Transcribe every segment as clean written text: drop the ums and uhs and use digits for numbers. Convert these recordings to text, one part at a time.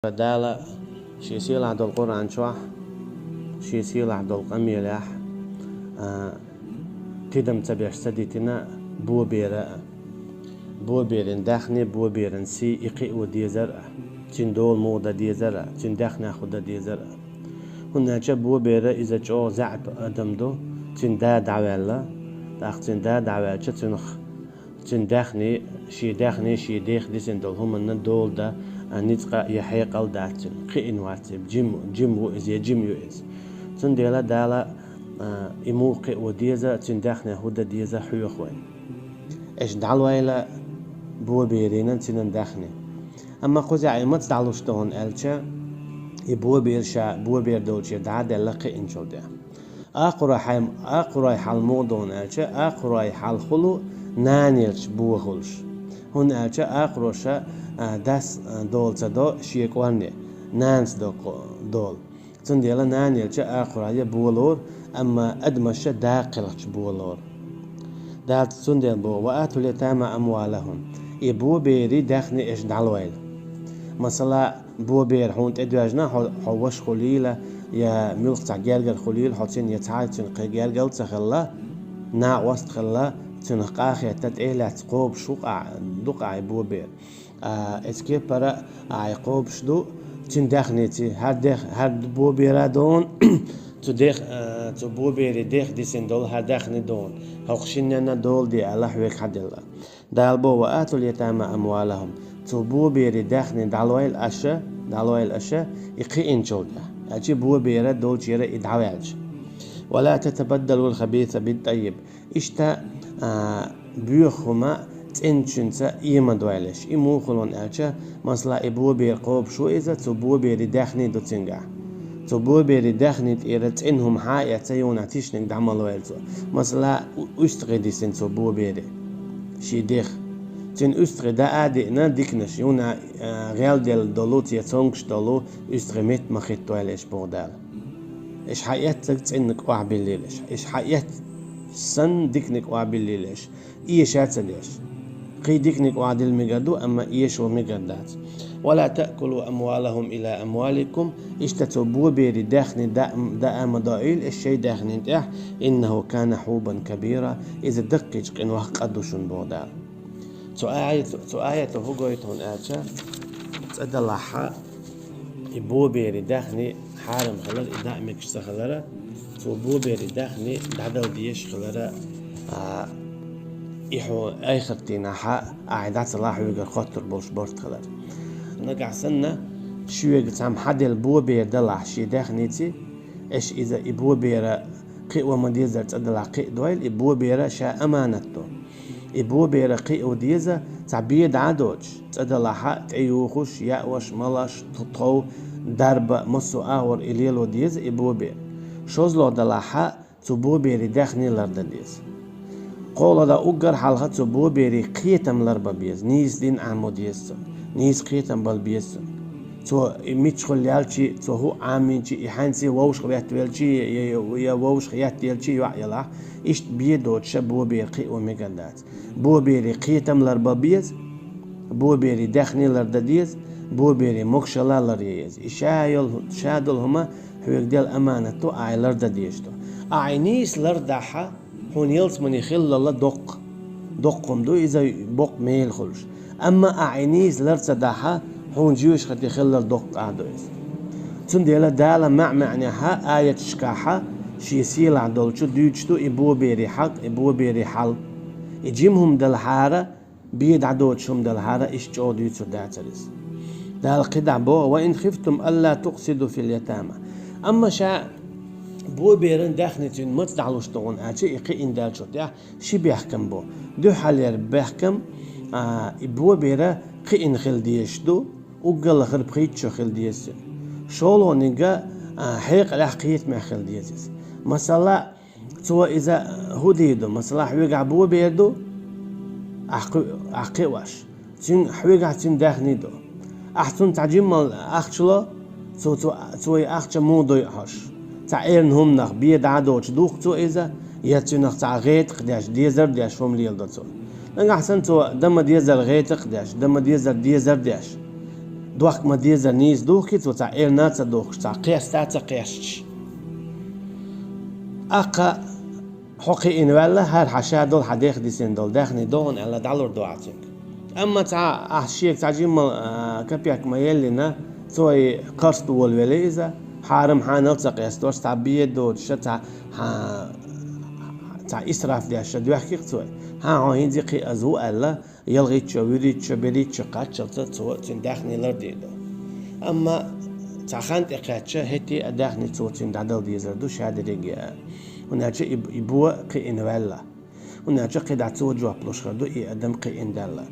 دالة شيسيل عدو القرآن شوح شيسيل عدو القميلح تدم تبيش سديتنا بو بيرن داخني بو بيرن سي إقي وديزر تندول موضة ديزر تنداخنا خدا ديزر هنا بو بيرا إذا جو زعت أدمدو تندا دعوالا داخ تندا دعوالا تنخ تنداخني شي ديخ ديسندول هم من دول دا نتقى يحيقل داتن قين واتب جيم وإز يجيم يوإز تنديلا دالا إموقع وديزا تنداخنا هودا ديزا حيوخوين إيش دعوة بو بيرينا تنداخني أما قوزي عيمت دعلوشتهن ألشا بو بير دولشي دعا لقي إن شو ده أقرأي حال موضون ألشا أقرأي حال خلو نانيلش بو خلش هون ألشا أقرأشا داس دول تدو شيك واني نانس دول تنديلا نانيلشا أقرأي بولور أما أدمش داقلش بولور دالت تنديل بو وآتوا اليتامى أموالهم بو بيري داخني إيش دعلويل مثلا بو بير هون تدواجنا حوش خليلة يا ملك تاع جرجر خليل حوتين يتعال تنقي جرجر تخلا نا وسط خلا تنقاخي تتقيل تقوب شوق دقع بو بير اسكيب برا عقوب شدو تندخنيتي هاد بو بيرا دون تدخ تبو بيري دخ ديسين دول هدخني دون هقشيننا دول دي الله حويك حد الله دالبو وآتوا اليتامى أموالهم تبو بيري دخني دعوال أشا يقي إن جودة أجي بو بيرا دول جيرا إدعواج ولا تتبدلوا الخبيث بالطيب إشتا بيوخما تنشنسا إيما دوالش إمو خلون أجا مثلا إبو بير قوب شو إذا تبو بيري دخني دو تنجح تبو بيري دخني تيرت إنهم حاية تيونا تشنك دعملو إلتو مثلا أستغي دي سن تبو بيري شي ديخ تن أستغي دا آدي نا ديكنش يونا غيال ديال دولو تيتونكش دولو أستغي ميت مخيط تواليش بودال إش حقيقتك تنك وعبيليلش إش حقيقت سن ديكنك وعبيليلش إيش هاتليش قي ديكنك وعدل ميقادو أما إيش وميقادات ولا تأكلوا أموالهم إلى أموالكم اشتتبوا بيري داخني دا مضائل الشي داخني انتح إنه كان حوبا كبيرا إذا دقيق إنه قدوشن بودال تو آية هقويت هون آتشا تأدى حق بو بيري داخني حارم خلال إداء مكشتا خلال تو بو بيري داخني دعدل ديش خلال إيحو أي خرتينا حق أعداد صلاح ويقر خطر بولش بورت خلال نقع سنة شوية قتام حد البو بير دلع شي داخنيتي إيش إذا إبو بير قي ومديزر تدلع قي دويل إبو بير شا أمانته إبو بير قي وديزة تعبيد عدوج تدلع حق تعيوخوش يأوش ملاش تطو درب مصو آور إليل وديز إبو بير شوزلو دلع حق تبو بير داخني لردديز قول دا أقر حالها تبو بير قيتم لربا بيز نيز دين عمو ديزة نيز قيتم بالبيزة تو ميتشخل يالشي تو هو عامينشي إحانسي ووش خيات ويلشي يا ووش خيات يلشي يلا إشت بيدو تشبو بيرقي وميقالات بو بيري قيتم لربابيز بو بيري داخني لردديز بو بيري مكشلا لريز إشايل شادل هما حويق ديال أمانة تو أعي لردديشتو أعي نيس لرداحة هون يلس من يخل الله دقم دو إذا بق ميل خلش أما أعي نيس لرداحة هون جيوش خد يخلل دق عدويس تنديلا دالا معناها آية شكاحة شي سيل عدولشو ديوشتو إبو بيري حق إبو بيري حل إجيمهم دالحارة بيد عدوشهم دالحارة إشجو ديوشو داتريس دال قدع بو وإن خفتم ألا تقصدوا في اليتامى أما شا بو بيرن داخنتين متدعلوشتون آتي إقي إن دالشو ديح شي بيحكم بو دو حالير بيحكم إبو بيرا قي إن خل ديشتو وقال خرب خيتشو خل ديسن شولو نيجا حيق الحقيت مع خل ديسس مثلا تو إذا هديدو مثلا حويق بو بيردو أحقي واش تين حويق تين داخنيدو أحسن تعجمل أخشلا تو أخش مودو يحش تعيرن هم نخ بيد عدوش دوخ تو إذا يتنخ تعغيت قداش ديزر داش فم ليل دتو لأن أحسن تو دم ديزر غيت قداش دم ديزر داش دوخ ما ديزر نيز دوخي تو تا إرناتا دوخ تا قياس تاتا قياسش أقا حقي إن ولا هر حشا دول حديخ ديسين دول داخني دون ألا دالور دوعتك أما تا أحشيك تعجيم كبيك ما يلينا توي قرص والوليزة حارم حانل تقياس دوش تا بيدو شتا تا إسراف دي أشد وحكي توي ها هندي قي أزو ألا يلغي تشويري تشبري تشقات شلتا تو تنداخني لرديدو أما تاخانت إقاتشا هتي أداخني تو تندادل ديزردو شهادة رجاء هناك يبوا قي إنوالا هناك قي دعتو جوا بلوش خردو إي أدم قي إندالا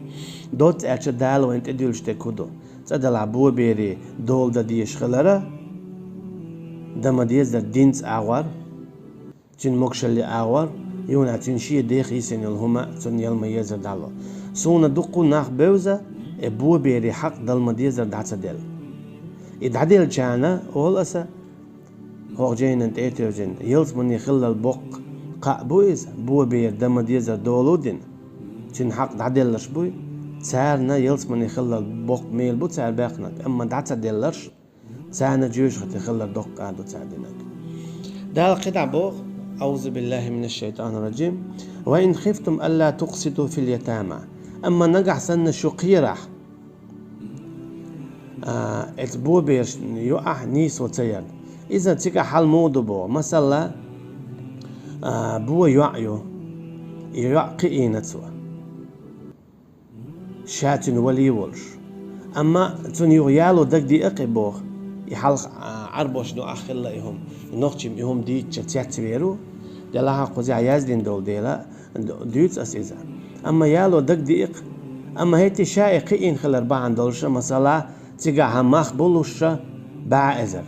دوت أتش دال وانت أديولش تكودو تدل عبوا بيري دول دا ديش خلرا دما ديز دا دينز أغوار تين مكشلي أغوار يونا تنشي ديخ يسن الهما تن يلما يزر دالو سونا دقو ناخ بوزا أبوا بيري حق دل ديزر دعتا دل إدعدل جانا أول أسا هو جين انت ايتوجين يلز مني خلال البوق قابويز بوا بير دما ديزر دولودين تين حق دعدلش بوي تسارنا يلز مني خلال البوق ميل بو تسار باقنك اما دعتا دلرش تسارنا جيوش خطي خلال الدوق قادو تساعدينك دال قطع بوق أعوذ بالله من الشيطان الرجيم وإن خفتم ألا تقسطوا في اليتامى أما نقع سن شقيرح اتبو بيرش يقع نيس وتير إذا تيجا حال مودو بو مثلا بو يعيو قينة سوا شاتن ولي ولش أما تون يغيالو دك دي اقبو يحلق عربوش نو أخلا يهم نوختم يهم دي تشاتيات بيرو دلها قوزي عيازدين دول ديلا ديوت أسيزا أما يالو دك دي أما هيتي شائي قيين خلر باعن دولش مثلا تيجا هماخ بولوشا باع ازر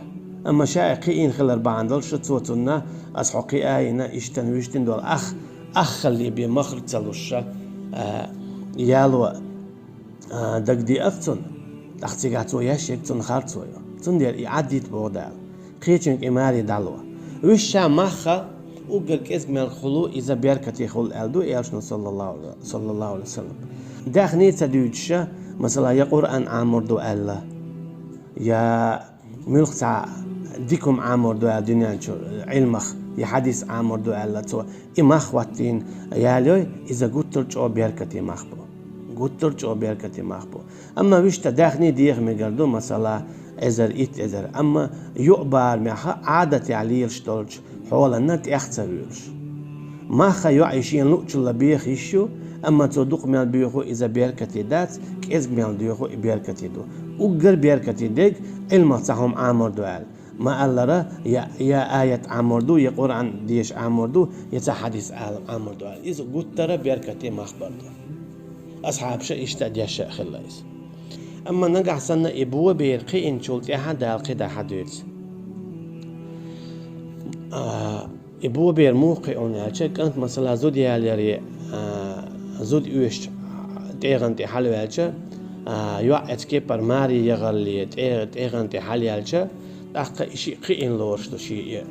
اما شائقين خلر باندلش توتنا اسحقي اينا اشتن ويشتن دول اخ اللي بمخرج تلوشا يالو دك دي افتن اختيغاتو ياشيك تن خارتو تن دير اعديت بودال قيتشن اماري دالو وشا مخا وقلك اسم الخلو اذا بيركتي خل الدو ايشن صلى الله عليه وسلم داخني تدوجشا مثلا يا قرآن عامر دو الله يا ملك تاع ديكم عامر دو الدنيا علمخ يا حديث عامر دو الله تو إما خواتين يا لوي إذا قلت أو بيركتي مخبو قلت أو بيركتي مخبو أما وش تداخني ديغ مقردو مثلا إزر إزر أما يقبر معها عادة عليش تولج حول النت يختبرش ما خا يعيشين لوتش الله بيخ يشو أما تصدق من البيخو إذا بيركتي دات كإز من البيخو بيركتي دو وقر بيركتي ديك المصحهم عامر دوال ما ألرا يا آية عامر دو يا قرآن ديش عامر دو يتحدث عالم عامر دوال إذا قلت ترى بيركتي مخبر دو أصحاب شيء يشتد يشاء خلاص أما نقع سنة إبوه بيرقي إن شلت أحد القدا حدوث إبوه بير موقع ونعشة كانت مثلا زود يالري زود يوش تيغنتي حلوالشة يوعد كيبر ماري يغلي تيغنتي حلوالشة تحقق شيء قين لورش دو شيء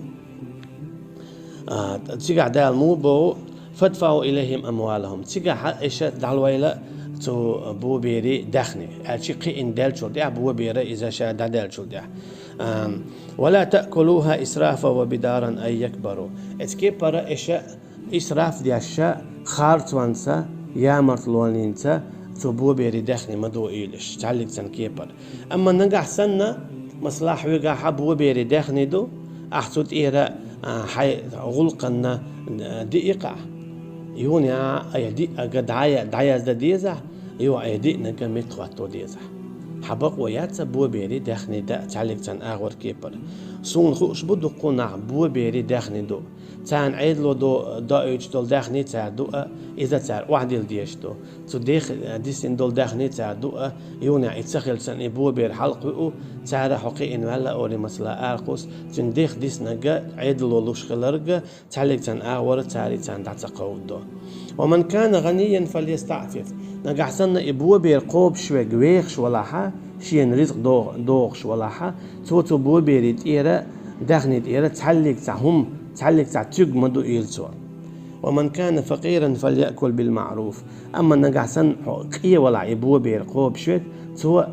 تيجع دال مو بو فدفعوا إليهم أموالهم تيجع إيش دالويلا تو بو بيري دخني هالشيء قين دال شو ده بو بيري إذا شاء دال شو ده ولا تأكلوها إسرافا وبدارا أن يكبروا اتكيبر إيش إسراف دي الشاء خارت وانسا يا مرتلوانينسا تبو بيري دخني مدو إيلش تعلق سن كيبر أما نقع سنة مصلاح ويقع حبو بيري دخني دو أحسد إيرا حي غلقنا دقيقة يوني أيدي قد عياز دا ديزح يو أيدي نقا متواتو ديزح حبق وياتسا بو بيري دخني دا تعلق سن أغور كيبر سون خوش بدو قناع بو بيري دخني دو تان عيدلو دو دايج دول داخني تاع دو اذا تاع واحد ديش دو تو ديخ ديسن دول داخني تاع دو يونا يتسخل سن ابو بير حلقو تاع حقي ان ولا اوري مثلا ارقص تن ديخ ديسنغا عيدلو لوش خلرغا تعلق تن اور تاع تان داتقو دو ومن كان غنيا فليستعفف نقع سن ابو بير قوب شوي غويخش ولا ح شين رزق دوغش ولا ح تو بو بير تيرا داخني تيرا تعلق تاعهم تعلق تاع تيغ مدو إيلسوا ومن كان فقيرا فليأكل بالمعروف. أما نجحسن قية ولا عبوة بيرقوب شويت سو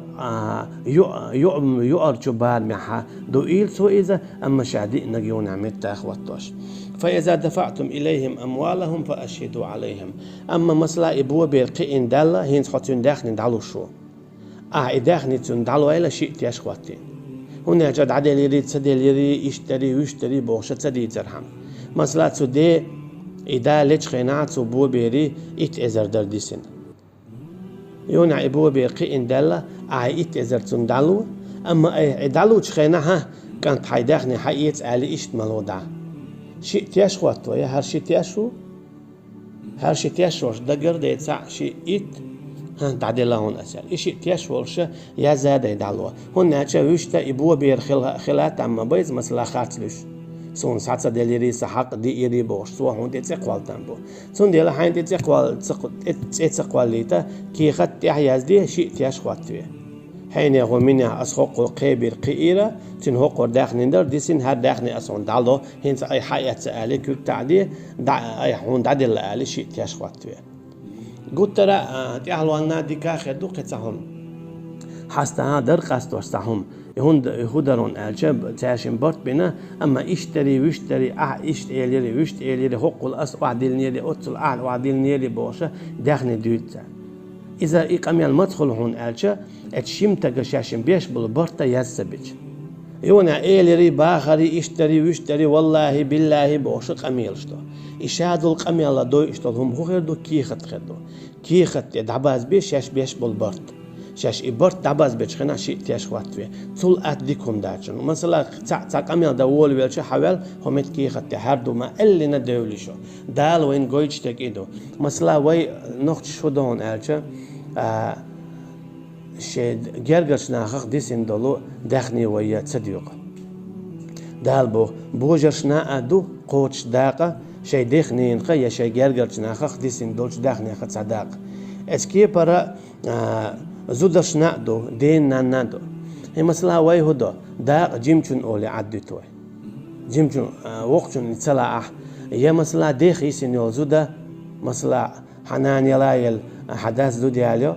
يؤرج بار معها دوئيل سو إذا أما شادي نجيون عمت أخواتوش. فإذا دفعتم إليهم أموالهم فأشهدوا عليهم. أما مثلا إبوة بيرقين دالة هين خطين داخن دالو شو داخن دالو إلى شيء تيشخواتين هنا جد عدل يريد سديل يري يشتري ويشتري بوشة سدي ترحم مثلا سدي إذا ليش خينات وبو بيري إتأزر درديسن يونا إبوة بيرقين دالة إتأزر تندالو أما إدالو تخينها كانت حيداخن حييت على إشت ملودا شيء تيشخواتو يا هر شيء تيشو هر شيء تيشوش دقر دي تسع شيء تعدل هون أسأل إيش تيشولش يا زاد يدعلوا هون ناتشا ويشتا إبوه بير خلات أما بيز مثلا خاتلش سون ساعة دليري سحق دي يري بوش سوا هون تتقوال تنبو سون ديلا حين تتقوال ليتا كي خد تحياز دي شيء تيشخواتوه حين يغو منها أسخوق القيبير قيرة تنهوق داخل ندر ديسين هاد داخل أسون دالو هين أي حياة سألي كل تعدي أي هون تعدل ألي شيء تيشخواتوه قلت ترى تأهلوا ديكا خدو قصهم حستا در قصدوش سهم يهودرون الجب تعشين برت بنا أما اشتري ويشتري اشت إليري ويشت إليري حق الأس وعدل نيري أتل وعدل نيري بوشة داخل دويتا إذا إقام المدخل هون الجا اتشيمتا قشاشين بيش بالبرتا يسبج يونا إليري باخري اشتري ويشتري والله بالله بوشة قميلشتو إشادو القميلة دو اشتلهم هو غير دو كيخت خدو كيخت دعباز بيش ياش بيش بالبرت شاش إبرت دعباز بيش خنا شيء تياش خواتوه طول أتديكم داچن مثلا تا قميلة دول ويلش حوال همت كيخت هردو ما اللي ندولي شو دال وين قويش تكيدو مثلا وي نخت شو دون ألچه شيء جرجش ناخخ ديسين دولو دخني ويا تصديق دال بوجرش ناقدو قوتش داقة شيء دخنين قيا شيء جرجش ناخخ ديسين دولش دخني خد صداق اسكي برا زودش ناقدو دين نانادو هي مثلا وي هدو داق جيمچون أولي عدتوه جيمچون وقتون يتصلاح يا مثلا دخي سينيو زودا مثلا حنان يلايل حداث دو دياليو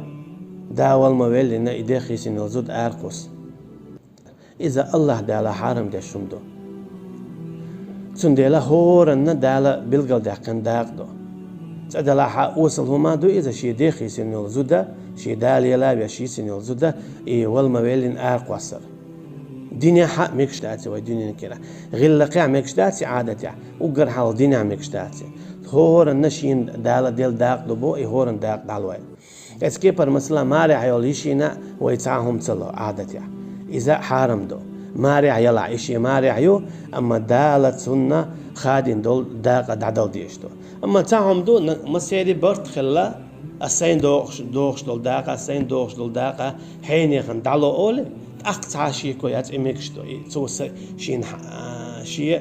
داول مويل لنا إدخي سينيو زود أرقص إذا الله دالا حارم ده شمدو تندلا هورن دالا بلغل دقن داقدو تدلا حوصل هما دو إذا شي دخي سينيو زودا شي دالي لابيا شي سينيو زودا إي والمويلين أرقصر دنيا حق مكشتاتي ودنيا كلا غير لقيع مكشتاتي عادتي وقر حال دنيا مكشتاتي هورن نشين دالا ديل داقدو بو إي هورن داق دالوين اسكي بر مثلا ماري عيوليشينا ويتعاهم تلو عادتي إذا حارم دو ماري عيلا إشي ماري عيو أما دالة سنة خادين دول داقة دعدل ديشتو أما تعاهم دو مسيري برت خلا السين دوخش دول داقة السين دوخش دول داقة حين يخن دالو أولي أقطع شي كويات إميكشتو تو شين شي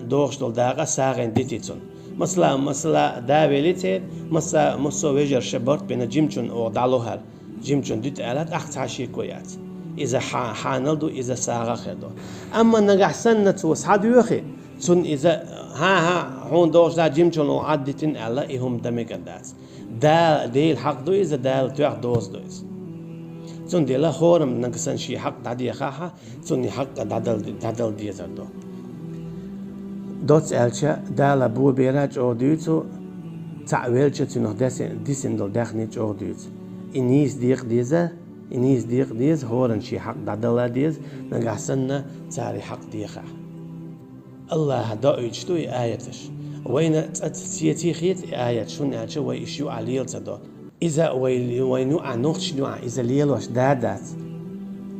دوخش دول داقة ساغن ديتيتون مثلا داويليتين مثلا مصو ويجر شبرت بين جيمچون او دالوهر جيمچون ديت آلات أقطع شي كويات إذا حانلدو إذا ساغا خدو أما نجحسن نتوس حد يوخي تون إذا ها هون دوش دا جيمچون او عدتين آلا إهم دميقداس دا ديل حق دو إذا دال توح دوز دوز تون ديلا خورم نجحسن شي حق دادي خاها تون حق دادل ديزر دو دوتس ألشة دالا بو بيراج أوديتو تعويلشة تنو ديسن دول دخنيج أوديت إنيس ديق ديز هورن شي حق دادلا ديز نجحسنا تاري حق ديخا الله دايج توي آياتش وين تسيتي خيت آيات شون ألشة ويشيو عليل تدو إذا وينو عنوش نوع إذا ليلوش دادات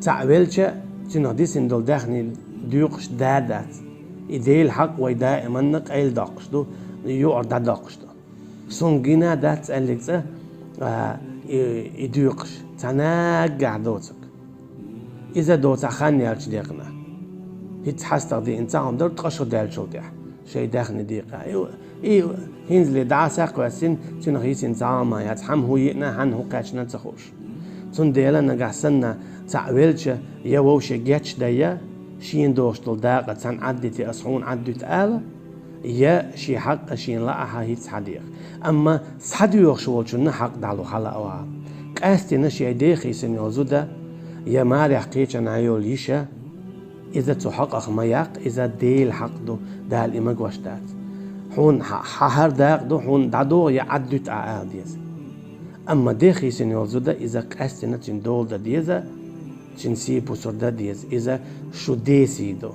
تعويلشة تنو ديسن دول دخني ديوقش دادات إديل حق ويدائما نقيل داقشتو يقعد داقشتو سونجينا دات أليكسا يدوقش تناقع دوتك إذا دوتا خاني هالش ديقنا هيتحستق دي انتاهم دور تقشو دالشو ديح شي داخني ديقا إيو هينزلي دعاساق واسين تنغيسين زعاما يتحم هو يقنا هن هو قاشنا تخوش تون ديلا نقحسنا تعويلش يووش جاتش دايا شين دوشتل داقة تن عدتي أصحون عدت آلة يا شي حق أشين لا أحاهيت صحديق أما صحديق شوال شنا حق دالو حلقوا كأستي نشي ديخي سنيوزودا يا مارح قيتشان عيول يشا إذا تحقق مياق إذا ديل حق دو دال إما قوشتات حون حهر داق دو حون دادو يعدت عاديز أما ديخي سنيوزودا إذا كأستي نتين دول دا ديزا تنسي بوسر دا ديز إذا شو ديسي دو